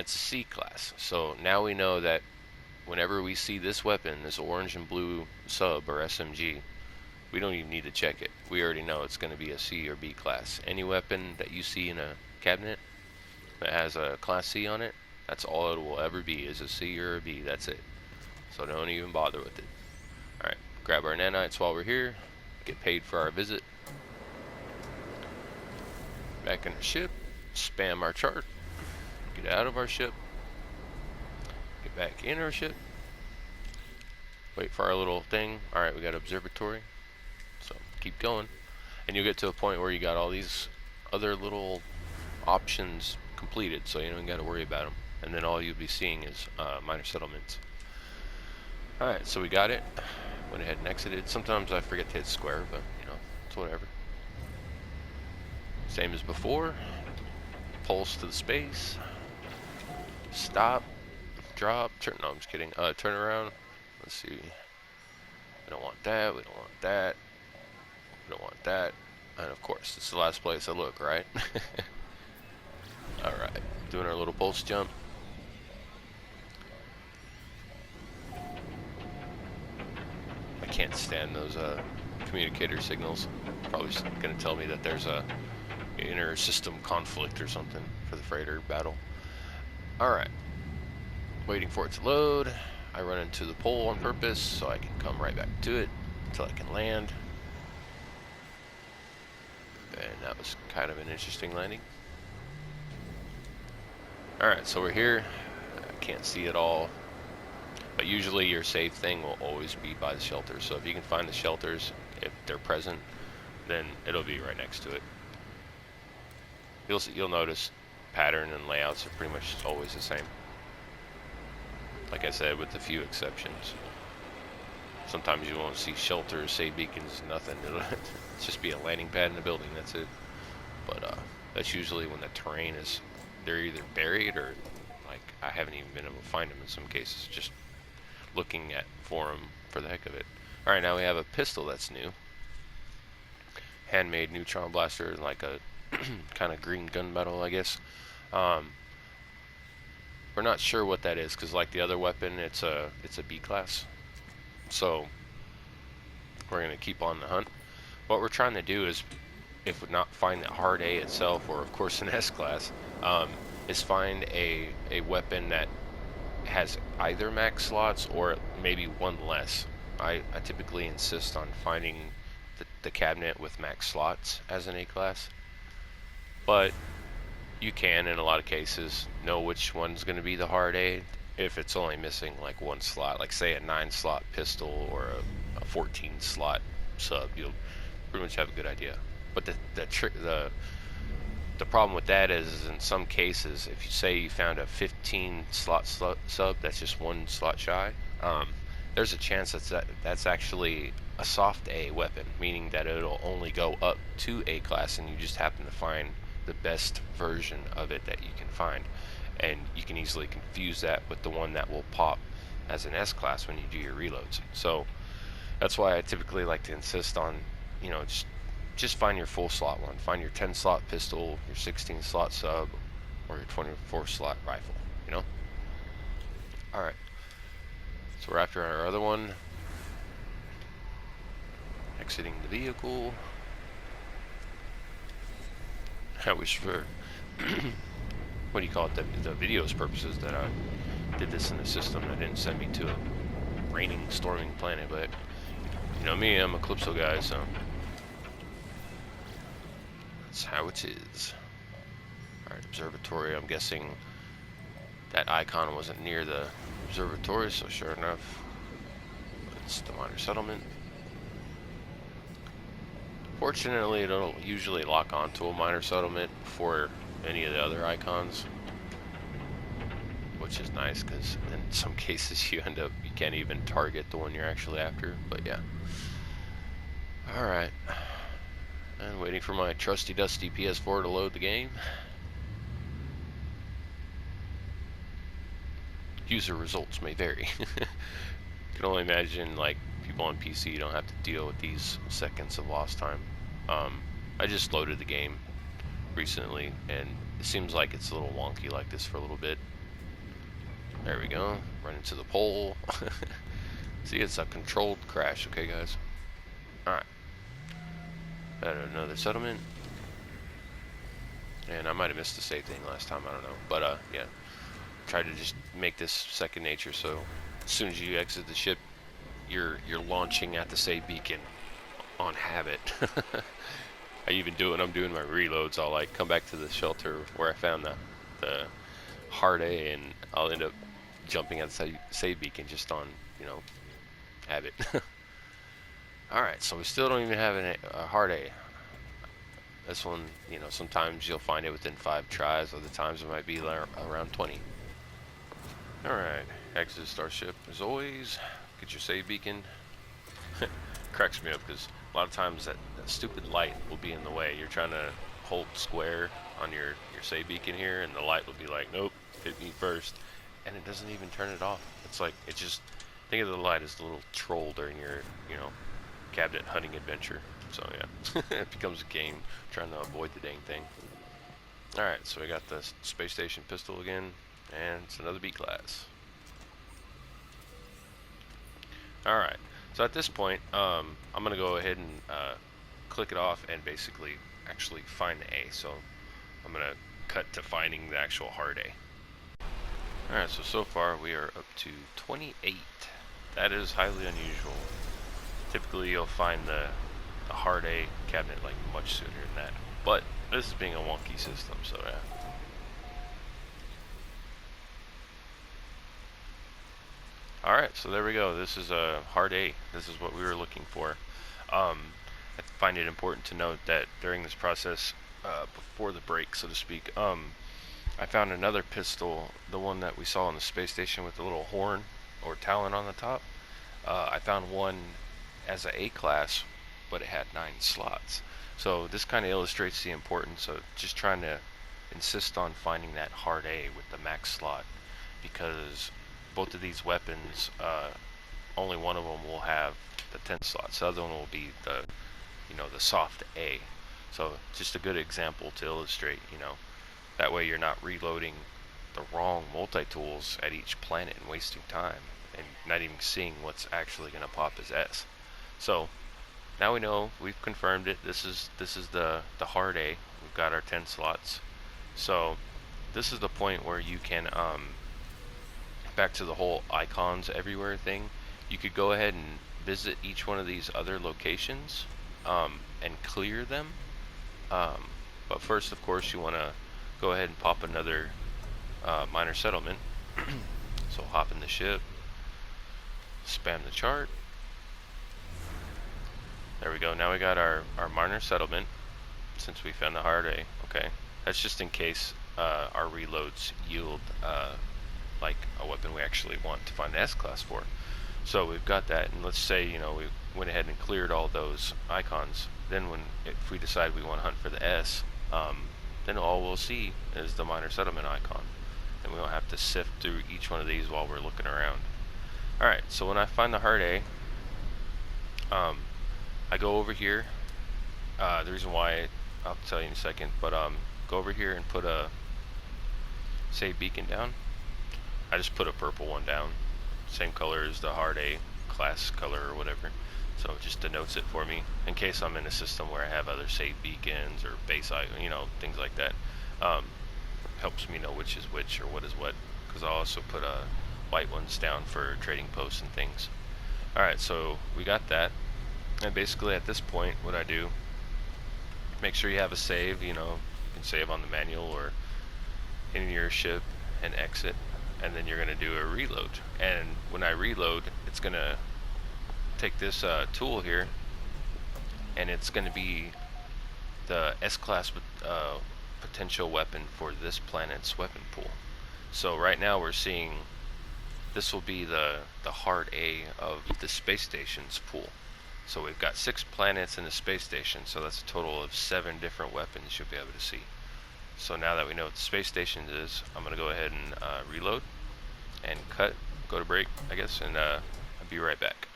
it's a C class. So now we know that whenever we see this weapon, this orange and blue sub or SMG, we don't even need to check it. We already know it's going to be a C or B class. Any weapon that you see in a cabinet that has a class C on it, that's all it will ever be, is a C or a B. That's it. So don't even bother with it. Alright, grab our nanites while we're here. Get paid for our visit. Back in the ship. Spam our chart. Get out of our ship. Get back in our ship. Wait for our little thing. Alright, we got observatory. So keep going. And you'll get to a point where you got all these other little options completed, so you don't got to worry about them. And then all you'll be seeing is minor settlements. Alright, so we got it. Went ahead and exited. Sometimes I forget to hit square, but you know, it's whatever. Same as before. Pulse to the space. Stop. Drop. Turn. No, I'm just kidding. Turn around. Let's see. We don't want that. We don't want that. We don't want that. And of course, this is the last place I look, right? Alright. Doing our little pulse jump. I can't stand those communicator signals. Probably going to tell me that there's a inner system conflict or something for the freighter battle. Alright. Waiting for it to load. I run into the pole on purpose so I can come right back to it until I can land. And that was kind of an interesting landing. Alright, so we're here. I can't see it all. But usually your safe thing will always be by the shelters. So if you can find the shelters, if they're present, then it'll be right next to it. You'll notice pattern and layouts are pretty much always the same. Like I said, with a few exceptions. Sometimes you won't see shelters, save beacons, nothing. It'll just be a landing pad in a building, that's it. But that's usually when the terrain is, they're either buried or, like, I haven't even been able to find them in some cases, just looking for them for the heck of it. Alright, now we have a pistol that's new. Handmade neutron blaster, like a kind of green gunmetal, I guess. We're not sure what that is, because like the other weapon, it's a B class. So we're going to keep on the hunt. What we're trying to do is, if we not find the hard A itself, or of course an S class, is find a weapon that has either max slots or maybe one less. I typically insist on finding the cabinet with max slots as an A class, but you can, in a lot of cases, know which one's going to be the hard A if it's only missing like one slot, like say a 9-slot pistol or a 14-slot sub. You'll pretty much have a good idea. But the problem with that is in some cases, if you say you found a 15-slot sub that's just one slot shy, there's a chance that's actually a soft A weapon, meaning that it'll only go up to A class, and you just happen to find the best version of it that you can find, and you can easily confuse that with the one that will pop as an S class when you do your reloads. So that's why I typically like to insist on, you know, just find your full slot one. Find your 10-slot pistol, your 16-slot sub, or your 24-slot rifle, you know? Alright. So we're after our other one. Exiting the vehicle. I wish for, what do you call it, the video's purposes that I did this in the system that didn't send me to a raining, storming planet, but you know me, I'm a Calypso guy, so that's how it is. Alright, observatory. I'm guessing that icon wasn't near the observatory, so sure enough, it's the minor settlement. Fortunately, it'll usually lock onto a minor settlement before any of the other icons, which is nice, because in some cases you can't even target the one you're actually after. But yeah. Alright. And waiting for my trusty dusty PS4 to load the game. User results may vary. Can only imagine, like, people on PC don't have to deal with these seconds of lost time. I just loaded the game recently, and it seems like it's a little wonky like this for a little bit. There we go. Run into the pole. See, it's a controlled crash, okay, guys? Alright. Got another settlement. And I might have missed the save thing last time, I don't know. But, yeah. Try to just make this second nature, so as soon as you exit the ship, you're launching at the save beacon on habit. I even do it when I'm doing my reloads. I'll, like, come back to the shelter where I found the hard A, and I'll end up jumping at the save beacon just on, you know, habit. Alright, so we still don't even have a hard A. This one, you know, sometimes you'll find it within 5 tries, other times it might be around 20. Alright, exit starship as always. Get your save beacon. Cracks me up because a lot of times that stupid light will be in the way. You're trying to hold square on your save beacon here, and the light will be like, nope, hit me first. And it doesn't even turn it off. It's like, it just, think of the light as the little troll during your, you know, cabinet hunting adventure. So yeah, it becomes a game trying to avoid the dang thing. Alright, so we got the space station pistol again, and it's another B class. Alright, so at this point, I'm going to go ahead and click it off and basically actually find the A. So I'm going to cut to finding the actual hard A. Alright, so far we are up to 28. That is highly unusual. Typically you'll find the hard A cabinet like much sooner than that. But this is being a wonky system, so yeah. Alright, so there we go. This is a hard A. This is what we were looking for. I find it important to note that during this process, before the break, so to speak, I found another pistol, the one that we saw on the space station with the little horn or talon on the top. I found one as a class, but it had 9 slots. So this kind of illustrates the importance of just trying to insist on finding that hard A with the max slot, because both of these weapons, only one of them will have the 10 slots. The other one will be the, you know, the soft A. So just a good example to illustrate, you know, that way you're not reloading the wrong multi-tools at each planet and wasting time and not even seeing what's actually going to pop as S. So now we know, we've confirmed it. This is the hard A. We've got our 10 slots. So this is the point where you can back to the whole icons everywhere thing. You could go ahead and visit each one of these other locations and clear them. But first, of course, you want to go ahead and pop another minor settlement. So hop in the ship, spam the chart. There we go. Now we got our minor settlement since we found the hard A. Okay, that's just in case our reloads yield like a weapon we actually want to find the S class for. So we've got that, and let's say, you know, we went ahead and cleared all those icons. Then if we decide we want to hunt for the S, then all we'll see is the minor settlement icon, and we don't have to sift through each one of these while we're looking around. Alright, so when I find the hard A, I go over here. The reason why, I'll tell you in a second, but go over here and put a save beacon down. I just put a purple one down, same color as the hard A class color or whatever, so it just denotes it for me in case I'm in a system where I have other save beacons or base, you know, things like that. Helps me know which is which or what is what, because I'll also put white ones down for trading posts and things. Alright, so we got that, and basically at this point what I do, make sure you have a save. You know, you can save on the manual or in your ship and exit, and then you're going to do a reload. And when I reload, it's going to take this tool here, and it's going to be the S-class potential weapon for this planet's weapon pool. So right now we're seeing this will be the hard A of the space station's pool. So we've got 6 planets in the space station, so that's a total of 7 different weapons you'll be able to see. So now that we know what the space station is, I'm going to go ahead and reload and cut, go to break, I guess, and I'll be right back.